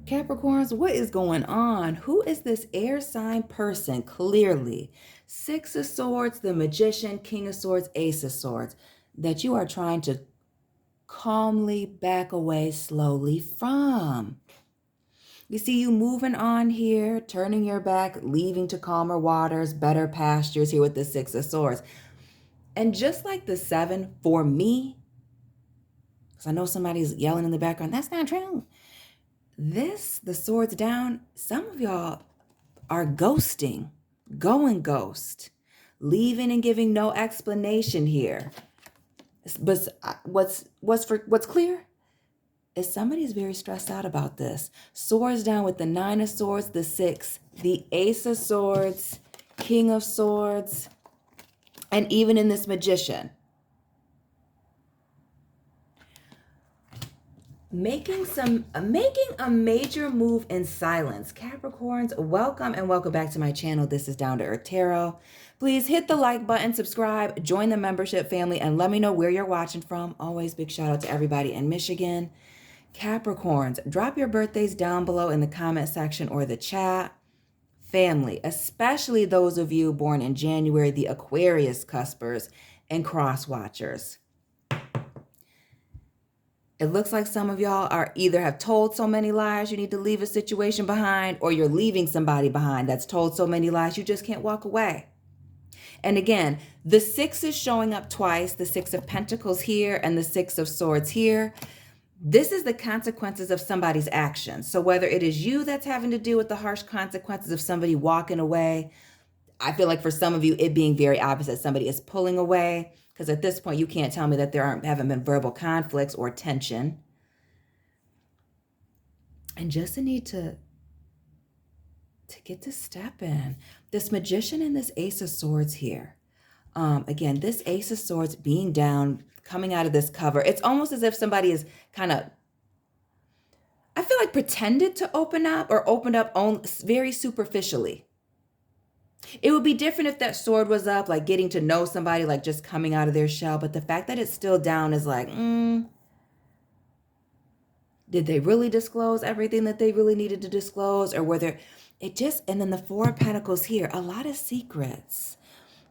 Capricorns, what is going on? Who is this air sign person? Clearly, Six of Swords, the Magician, King of Swords, Ace of Swords, that you are trying to calmly back away slowly from. You see you moving on here, turning your back, leaving to calmer waters, better pastures here with the Six of Swords. And just like the Seven, for me, because I know somebody's yelling in the background, that's not true. The Swords down, some of y'all are ghosting, going ghost, leaving and giving no explanation here. But what's clear is somebody's very stressed out about this. Swords down with the Nine of Swords, the Six, the Ace of Swords, King of Swords, and even in this Magician. Making a major move in silence. Capricorns, welcome and welcome back to my channel. This is Down to Earth Tarot. Please hit the like button, subscribe, join the membership family, and let me know where you're watching from. Always big shout out to everybody in Michigan. Capricorns, drop your birthdays down below in the comment section or the chat. Family, especially those of you born in January, the Aquarius cuspers and cross watchers. It looks like some of y'all are either have told so many lies you need to leave a situation behind, or you're leaving somebody behind that's told so many lies you just can't walk away. And again, the Six is showing up twice, the Six of Pentacles here and the Six of Swords here. This is the consequences of somebody's actions. So whether it is you that's having to deal with the harsh consequences of somebody walking away, I feel like for some of you, it being very obvious that somebody is pulling away, because at this point, you can't tell me that there haven't been verbal conflicts or tension. And just a need to get to step in. This Magician and this Ace of Swords here. Again, this Ace of Swords being down, coming out of this cover. It's almost as if somebody is kind of, I feel like, pretended to open up or opened up very superficially. It would be different if that sword was up, like getting to know somebody, like just coming out of their shell. But the fact that it's still down is like, did they really disclose everything that they really needed to disclose? Or were there, and then the Four of Pentacles here, a lot of secrets,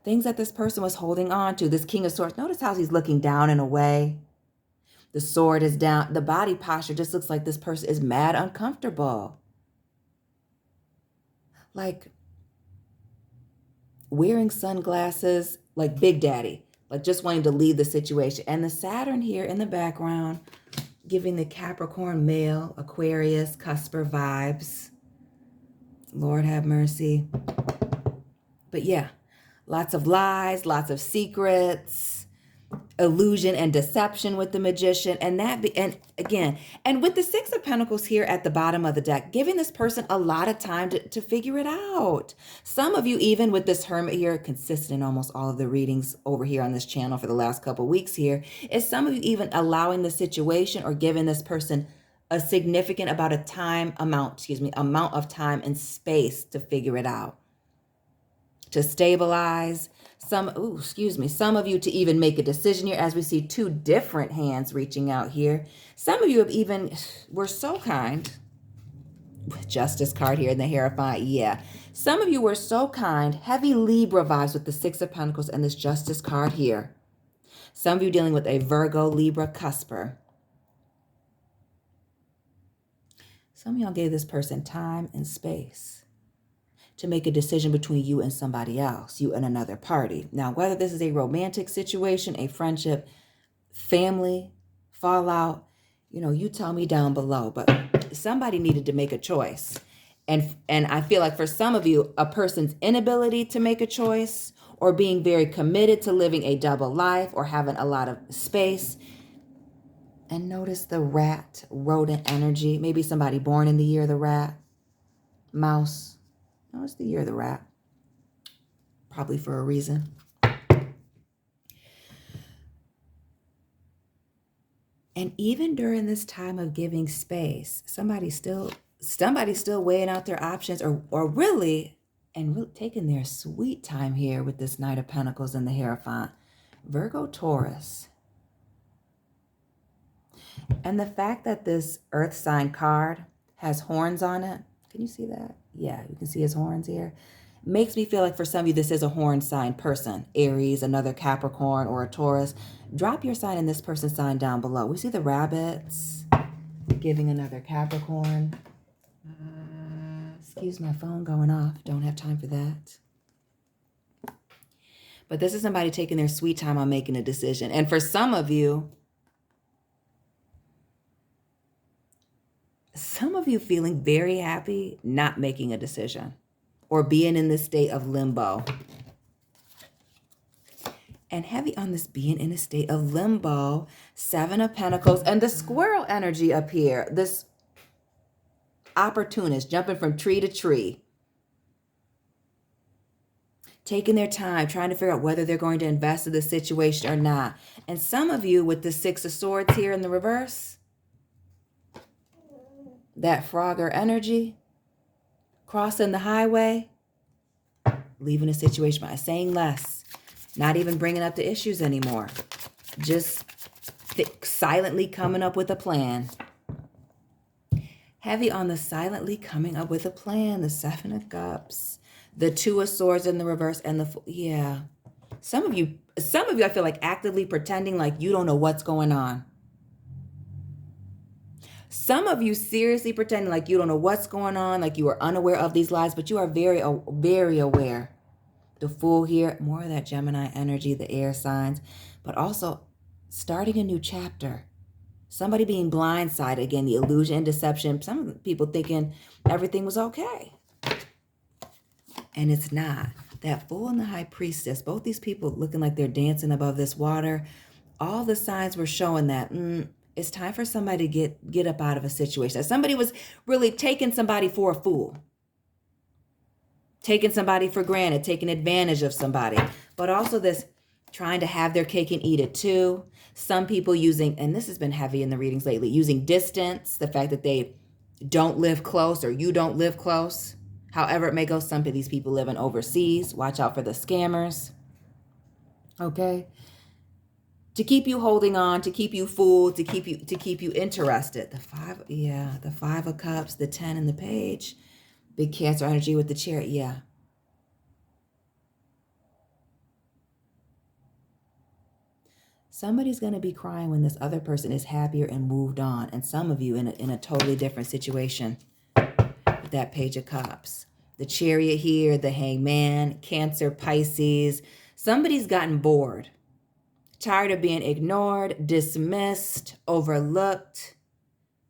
things that this person was holding on to. This King of Swords, notice how he's looking down and away. The sword is down. The body posture just looks like this person is mad uncomfortable. Like, wearing sunglasses, like Big Daddy, like just wanting to leave the situation. And the Saturn here in the background, giving the Capricorn male, Aquarius, cusper vibes. Lord have mercy. But yeah, lots of lies, lots of secrets, illusion and deception with the Magician. And with the Six of Pentacles here at the bottom of the deck, giving this person a lot of time to figure it out. Some of you, even with this Hermit here, consistent in almost all of the readings over here on this channel for the last couple of weeks here, is some of you even allowing the situation or giving this person a significant amount of time and space to figure it out, to stabilize. Some of you to even make a decision here, as we see two different hands reaching out here. Some of you were so kind. Justice card here in the Hierophant. Yeah. Some of you were so kind. Heavy Libra vibes with the Six of Pentacles and this Justice card here. Some of you dealing with a Virgo, Libra, cusper. Some of y'all gave this person time and space to make a decision between you and somebody else, you and another party. Now, whether this is a romantic situation, a friendship, family, fallout, you tell me down below. But somebody needed to make a choice. And I feel like for some of you, a person's inability to make a choice or being very committed to living a double life or having a lot of space. And notice the rodent energy. Maybe somebody born in the year of the rat. Mouse. No, it's the year of the rat. Probably for a reason. And even during this time of giving space, somebody's still weighing out their options or really taking their sweet time here with this Knight of Pentacles and the Hierophant. Virgo, Taurus. And the fact that this Earth sign card has horns on it. Can you see that? Yeah, you can see his horns here. Makes me feel like for some of you, this is a horn sign person. Aries, another Capricorn, or a Taurus. Drop your sign and this person's sign down below. We see the rabbits giving another Capricorn. Excuse my phone going off. Don't have time for that. But this is somebody taking their sweet time on making a decision. And for some of you feeling very happy not making a decision or being in this state of limbo. And heavy on this being in a state of limbo, 7 of Pentacles and the squirrel energy up here. This opportunist jumping from tree to tree. Taking their time, trying to figure out whether they're going to invest in the situation or not. And some of you with the 6 of Swords here in the reverse, that Frogger energy, crossing the highway, leaving a situation by saying less, not even bringing up the issues anymore, just silently coming up with a plan. Heavy on the silently coming up with a plan, the 7 of Cups. The 2 of Swords in the reverse and yeah. Some of you, I feel like actively pretending like you don't know what's going on. Some of you seriously pretending like you don't know what's going on, like you are unaware of these lies, but you are very, very aware. The Fool here, more of that Gemini energy, the air signs, but also starting a new chapter. Somebody being blindsided, again, the illusion and deception. Some people thinking everything was okay. And it's not. That Fool and the High Priestess, both these people looking like they're dancing above this water. All the signs were showing that it's time for somebody to get up out of a situation. That somebody was really taking somebody for a fool. Taking somebody for granted, taking advantage of somebody. But also this trying to have their cake and eat it too. Some people using, and this has been heavy in the readings lately, using distance, the fact that they don't live close or you don't live close. However it may go, some of these people living overseas. Watch out for the scammers. Okay? To keep you holding on, to keep you fooled, to keep you interested. The 5 of Cups, the 10 and the Page. Big Cancer energy with the Chariot, yeah. Somebody's going to be crying when this other person is happier and moved on. And some of you in a totally different situation. That Page of Cups. The Chariot here, the Hangman, Cancer, Pisces. Somebody's gotten bored. Tired of being ignored, dismissed, overlooked,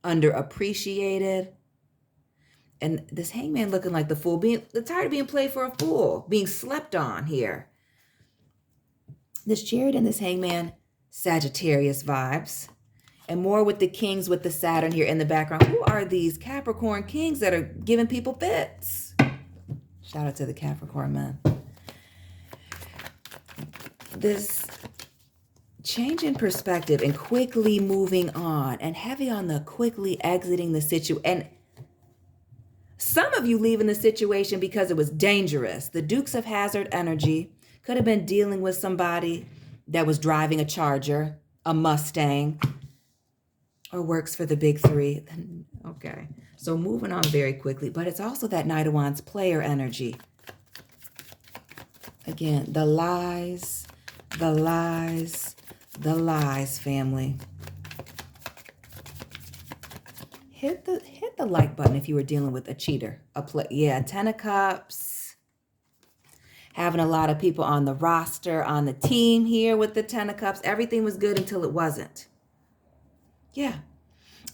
underappreciated. And this Hangman looking like the Fool, tired of being played for a fool, being slept on here. This Chariot and this Hangman, Sagittarius vibes. And more with the Kings with the Saturn here in the background. Who are these Capricorn Kings that are giving people fits? Shout out to the Capricorn men. This change in perspective and quickly moving on and heavy on the quickly exiting the situation. And some of you leaving the situation because it was dangerous. The Dukes of Hazzard energy could have been dealing with somebody that was driving a Charger, a Mustang, or works for the big 3. Okay. So moving on very quickly. But it's also that Knight of Wands player energy. Again, the lies, family. Hit the like button if you were dealing with a cheater. 10 of Cups. Having a lot of people on the roster, on the team here with the 10 of Cups. Everything was good until it wasn't. Yeah.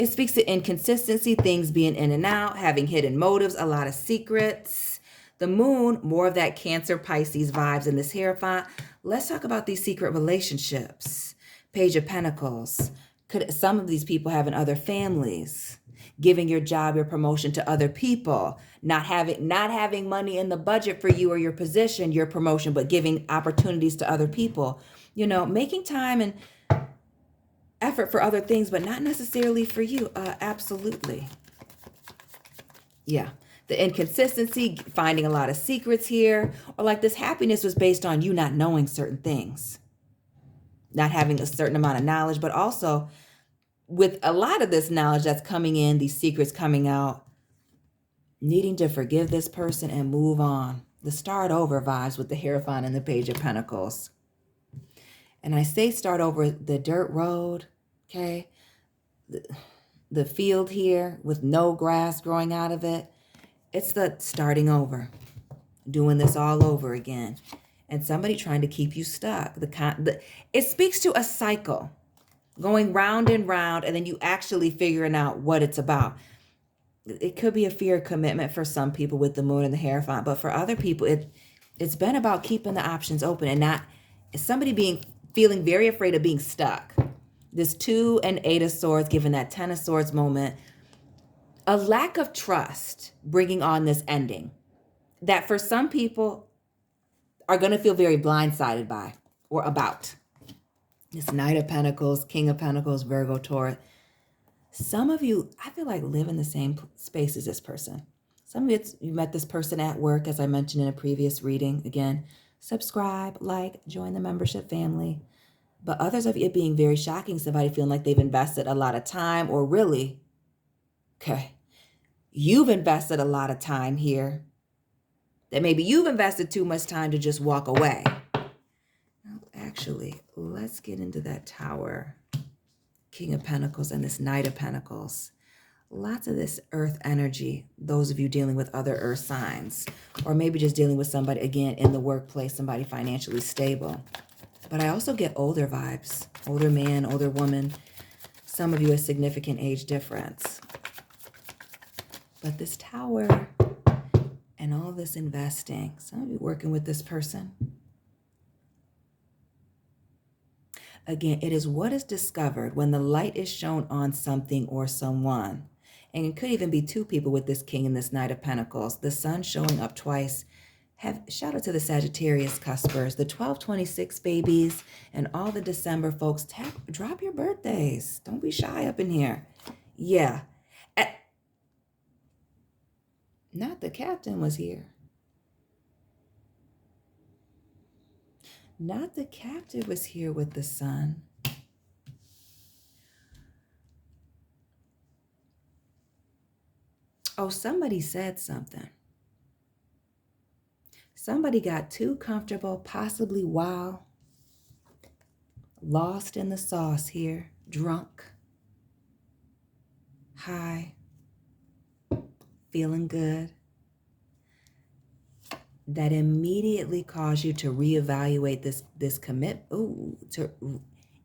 It speaks to inconsistency, things being in and out, having hidden motives, a lot of secrets. The Moon, more of that Cancer, Pisces vibes in this Hierophant. Let's talk about these secret relationships. Page of Pentacles. Could some of these people having other families? Giving your job, your promotion to other people. Not having money in the budget for you or your position, your promotion, but giving opportunities to other people. Making time and effort for other things, but not necessarily for you. Absolutely. Yeah. The inconsistency, finding a lot of secrets here, or like this happiness was based on you not knowing certain things, not having a certain amount of knowledge, but also with a lot of this knowledge that's coming in, these secrets coming out, needing to forgive this person and move on. The start over vibes with the Hierophant and the Page of Pentacles. And I say start over the dirt road, okay? The field here with no grass growing out of it. It's the starting over, doing this all over again. And somebody trying to keep you stuck. It speaks to a cycle, going round and round, and then you actually figuring out what it's about. It could be a fear of commitment for some people with the Moon and the Hierophant, but for other people, it's been about keeping the options open and not somebody feeling very afraid of being stuck. This 2 and 8 of Swords, given that 10 of Swords moment, a lack of trust bringing on this ending that for some people are going to feel very blindsided by or about. This Knight of Pentacles, King of Pentacles, Virgo, Taurus. Some of you, I feel like, live in the same space as this person. Some of you met this person at work, as I mentioned in a previous reading. Again, subscribe, like, join the membership family. But others of it being very shocking, somebody feeling like they've invested a lot of time, or really, okay, you've invested a lot of time here, that maybe you've invested too much time to just walk away. Now, actually, let's get into that Tower, King of Pentacles, and this Knight of Pentacles. Lots of this earth energy, those of you dealing with other earth signs, or maybe just dealing with somebody, again, in the workplace, somebody financially stable. But I also get older vibes, older man, older woman. Some of you a significant age difference. But this Tower and all this investing, some of you working with this person. Again, it is what is discovered when the light is shown on something or someone. And it could even be two people with this King and this Knight of Pentacles. The Sun showing up twice. Shout out to the Sagittarius cuspers, the 1226 babies, and all the December folks. Drop your birthdays. Don't be shy up in here. Yeah. Not the captain was here. Not the captain was here with the Sun. Oh, somebody said something. Somebody got too comfortable, possibly wild, lost in the sauce here, drunk, high, feeling good. That immediately caused you to reevaluate this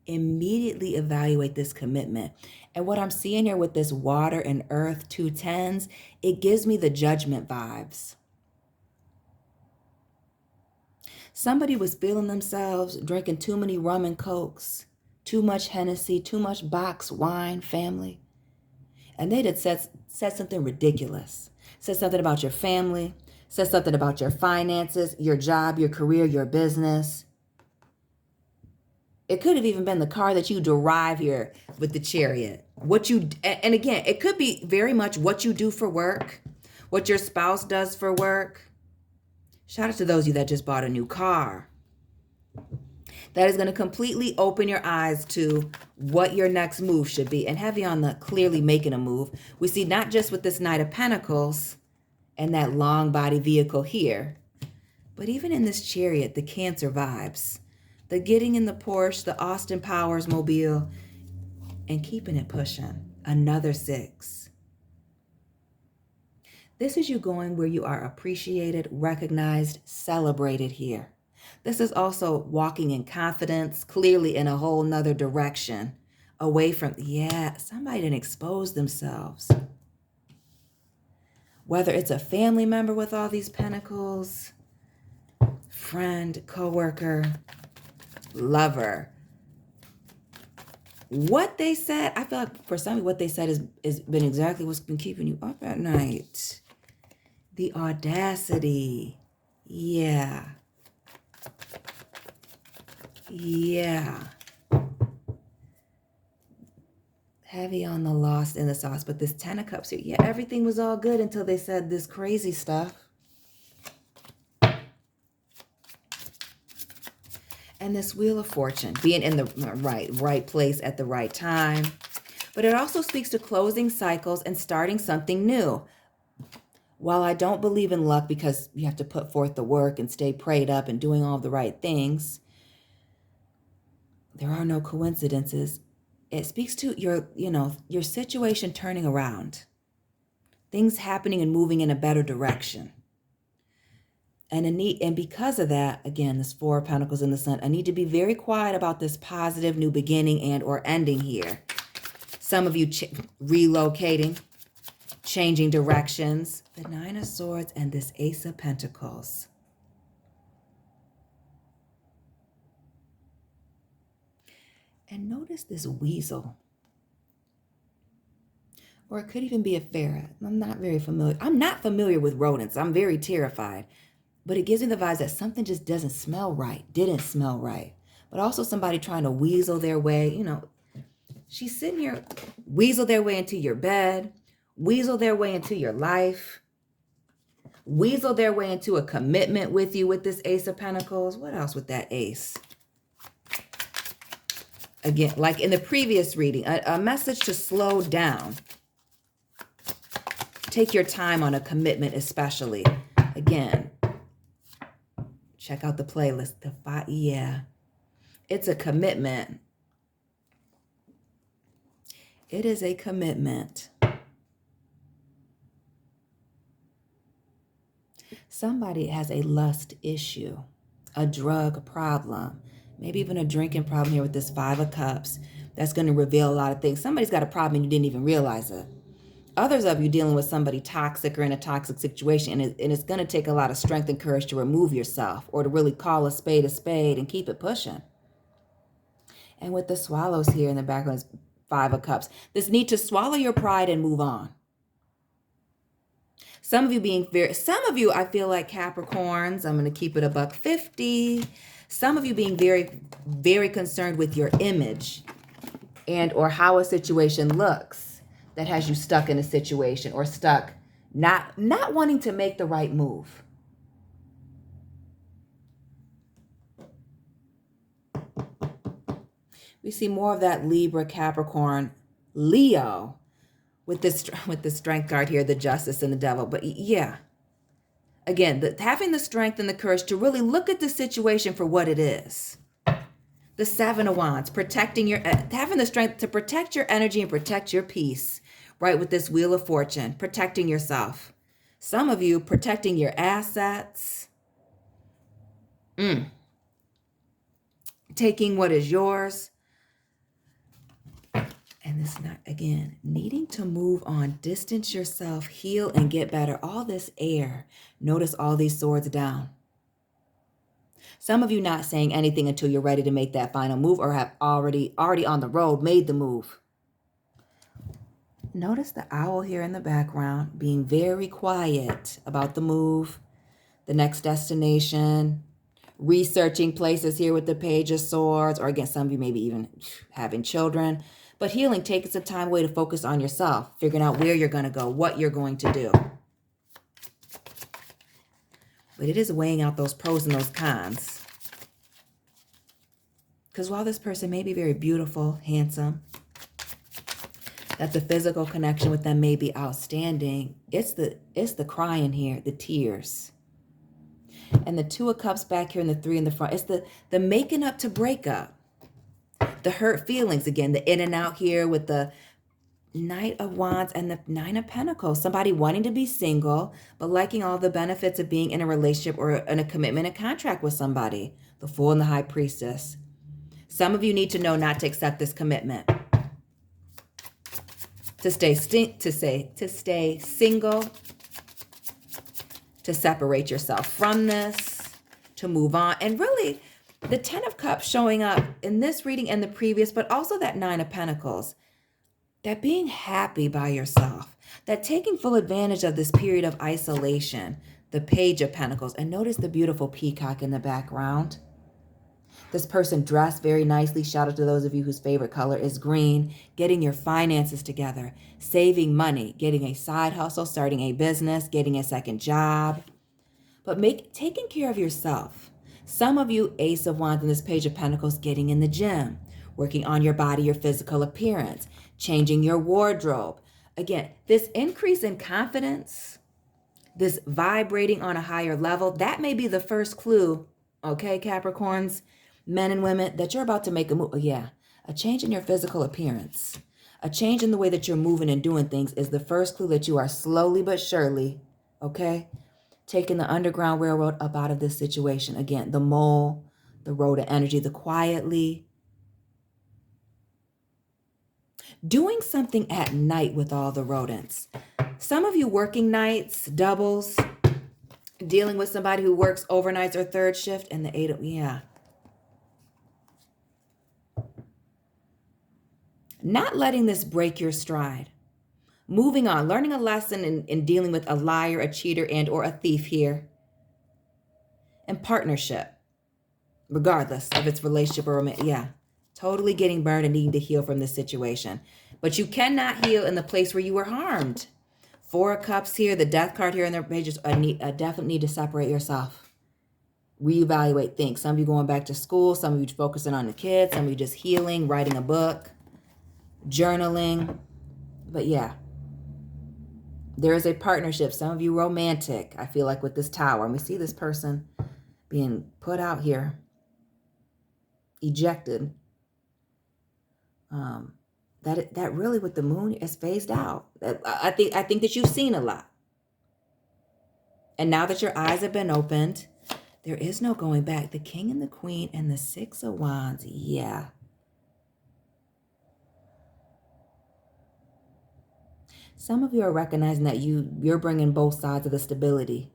immediately evaluate this commitment. And what I'm seeing here with this water and earth, 2 10s, it gives me the Judgment vibes. Somebody was feeling themselves, drinking too many rum and cokes, too much Hennessy, too much box wine, family. And they had said something ridiculous. Said something about your family, said something about your finances, your job, your career, your business. It could have even been the car that you drive here with the Chariot. And again, it could be very much what you do for work, what your spouse does for work. Shout out to those of you that just bought a new car. That is going to completely open your eyes to what your next move should be. And heavy on the clearly making a move. We see not just with this Knight of Pentacles and that long body vehicle here, but even in this Chariot, the Cancer vibes. The getting in the Porsche, the Austin Powers mobile, and keeping it pushing. Another 6. This is you going where you are appreciated, recognized, celebrated here. This is also walking in confidence, clearly in a whole nother direction, away from, somebody didn't expose themselves. Whether it's a family member with all these pentacles, friend, coworker, lover. What they said, I feel like for some of you, what they said has been exactly what's been keeping you up at night. The audacity. Yeah. Heavy on the lost in the sauce, but this 10 of Cups here, everything was all good until they said this crazy stuff. And this Wheel of Fortune, being in the right place at the right time. But it also speaks to closing cycles and starting something new. While I don't believe in luck because you have to put forth the work and stay prayed up and doing all the right things, there are no coincidences. It speaks to your situation turning around, things happening and moving in a better direction. And because of that, again, this Four of Pentacles in the Sun, I need to be very quiet about this positive new beginning and or ending here. Some of you relocating, changing directions. The Nine of Swords and this Ace of Pentacles. And notice this weasel. Or it could even be a ferret. I'm not very familiar. I'm not familiar with rodents. I'm very terrified. But it gives me the vibes that something just didn't smell right. But also somebody trying to weasel their way. She's sitting here, weasel their way into your bed, weasel their way into your life, weasel their way into a commitment with you with this Ace of Pentacles. What else with that ace? Again, like in the previous reading, a message to slow down. Take your time on a commitment especially. Again, check out the playlist. Yeah, it's a commitment. It is a commitment. Somebody has a lust issue, a drug problem, maybe even a drinking problem here with this Five of Cups. That's going to reveal a lot of things. Somebody's got a problem and you didn't even realize it. Others of you dealing with somebody toxic or in a toxic situation, and it's going to take a lot of strength and courage to remove yourself or to really call a spade and keep it pushing. And with the Swallows here in the background, Five of Cups, this need to swallow your pride and move on. Some of you, I feel like Capricorns, I'm going to keep it $150. Some of you being very, very concerned with your image and or how a situation looks that has you stuck in a situation or stuck not wanting to make the right move. We see more of that Libra, Capricorn, Leo with this strength card here, the Justice and the Devil. But yeah, again, having the strength and the courage to really look at the situation for what it is. The Seven of Wands, having the strength to protect your energy and protect your peace, right? With this Wheel of Fortune, protecting yourself. Some of you protecting your assets. Taking what is yours. And this, again, needing to move on, distance yourself, heal and get better. All this air. Notice all these swords down. Some of you not saying anything until you're ready to make that final move or have already on the road made the move. Notice the owl here in the background being very quiet about the move, the next destination, researching places here with the Page of Swords, or again, some of you maybe even having children. But healing, taking some time away to focus on yourself, figuring out where you're going to go, what you're going to do. But it is weighing out those pros and those cons. Because while this person may be very beautiful, handsome, that the physical connection with them may be outstanding, it's the crying here, the tears. And the Two of Cups back here and the Three in the front. It's the making up to break up. The hurt feelings, again, the in and out here with the Knight of Wands and the Nine of Pentacles. Somebody wanting to be single, but liking all the benefits of being in a relationship or in a commitment, a contract with somebody. The Fool and the High Priestess. Some of you need to know not to accept this commitment. To stay single, to separate yourself from this, to move on. And really, the Ten of Cups showing up in this reading and the previous, but also that Nine of Pentacles. That being happy by yourself. That taking full advantage of this period of isolation. The Page of Pentacles. And notice the beautiful peacock in the background. This person dressed very nicely. Shout out to those of you whose favorite color is green. Getting your finances together. Saving money. Getting a side hustle. Starting a business. Getting a second job. But taking care of yourself. Some of you, Ace of Wands and this Page of Pentacles, getting in the gym, working on your body, your physical appearance, changing your wardrobe. Again, this increase in confidence, This vibrating on a higher level, that may be the first clue, okay, Capricorns, men and women, that you're about to make a move. Yeah, a change in your physical appearance, a change in the way that you're moving and doing things is the first clue that you are slowly but surely, okay, taking the Underground Railroad up out of this situation. Again, the mole, the road of energy, the quietly. Doing something at night with all the rodents. Some of you working nights, doubles, dealing with somebody who works overnights or third shift, and the 8 of, yeah. Not letting this break your stride. Moving on, learning a lesson in dealing with a liar, a cheater, and or a thief here. And partnership, regardless of its relationship or yeah. Totally getting burned and needing to heal from this situation. But you cannot heal in the place where you were harmed. 4 of Cups here, the Death card here, and their pages, a definite need to separate yourself. Reevaluate things. Some of you going back to school, some of you focusing on the kids, some of you just healing, writing a book, journaling. But yeah, there is a partnership. Some of you romantic, I feel like, with this Tower. And we see this person being put out here, ejected. That really with the Moon is phased out. I think that you've seen a lot. And now that your eyes have been opened, there is no going back. The King and the Queen and the 6 of Wands. Yeah. Some of you are recognizing that you're bringing both sides of the stability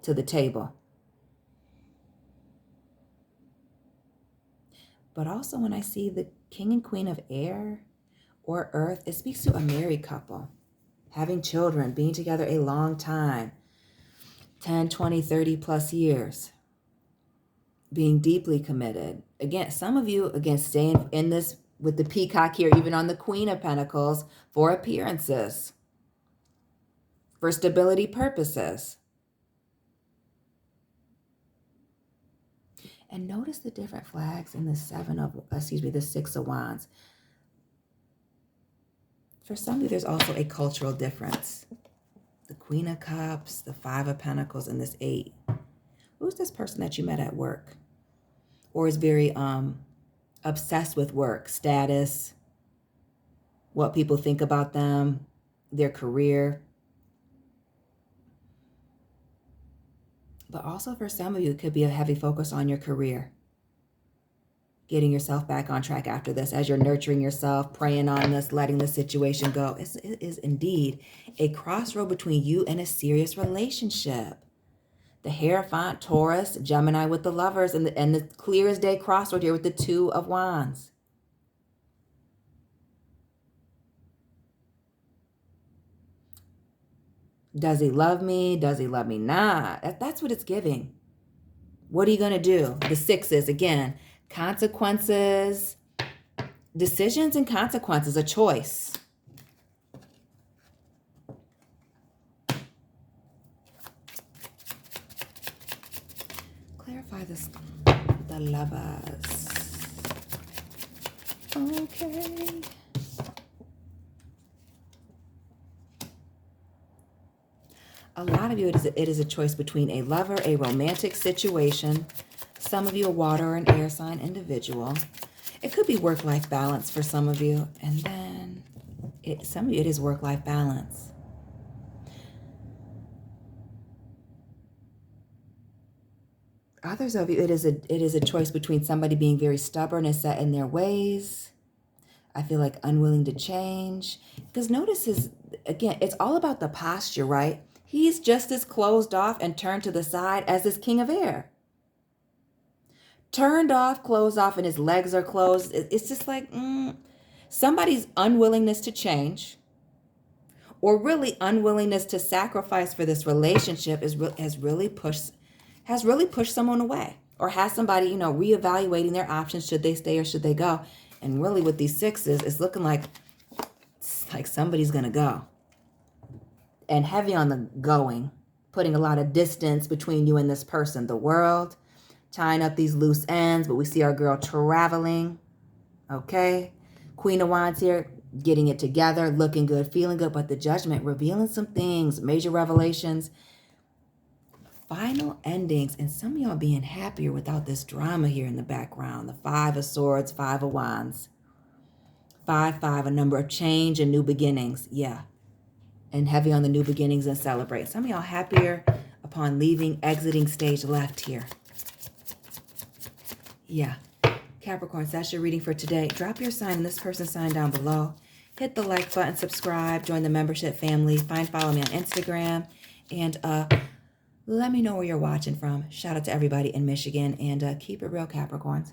to the table. But also when I see the King and Queen of Air or Earth, it speaks to a married couple, having children, being together a long time, 10, 20, 30 plus years, being deeply committed. Again, some of you, again, staying in this with the Peacock here, even on the Queen of Pentacles, for appearances, for stability purposes. And notice the different flags in the 6 of Wands. For some of you, there's also a cultural difference. The Queen of Cups, the 5 of Pentacles, and this 8. Who's this person that you met at work? Or is very obsessed with work, status, what people think about them, their career. But also for some of you, it could be a heavy focus on your career. Getting yourself back on track after this as you're nurturing yourself, praying on this, letting the situation go. It is indeed a crossroad between you and a serious relationship. The Hierophant, Taurus, Gemini with the Lovers, and the clear as day crossroad here with the 2 of Wands. Does he love me? Does he love me not? That's what it's giving. What are you going to do? The 6s, again, consequences, decisions and consequences, a choice. Clarify this, the Lovers. Okay. A lot of you, it is a choice between a lover, a romantic situation. Some of you, a water or an air sign individual. It could be work-life balance for some of you. And then some of you, it is work-life balance. Others of you, it is a choice between somebody being very stubborn and set in their ways. I feel like unwilling to change. Because notice again, it's all about the posture, right? He's just as closed off and turned to the side as this King of Air. Turned off, closed off, and his legs are closed. It's just like somebody's unwillingness to change, or really unwillingness to sacrifice for this relationship has really pushed someone away, or has somebody, reevaluating their options. Should they stay or should they go? And really with these 6s, it's looking like somebody's going to go. And heavy on the going, putting a lot of distance between you and this person. The World, tying up these loose ends, but we see our girl traveling. Okay. Queen of Wands here, getting it together, looking good, feeling good, but the Judgment revealing some things, major revelations, final endings, and some of y'all being happier without this drama here in the background. The Five of Swords, Five of Wands. 5, a number of change and new beginnings. Yeah. And heavy on the new beginnings and celebrate. Some of y'all happier upon leaving, exiting stage left here. Yeah. Capricorns, that's your reading for today. Drop your sign and this person's sign down below. Hit the like button, subscribe, join the membership family, follow me on Instagram, and let me know where you're watching from. Shout out to everybody in Michigan, and keep it real, Capricorns.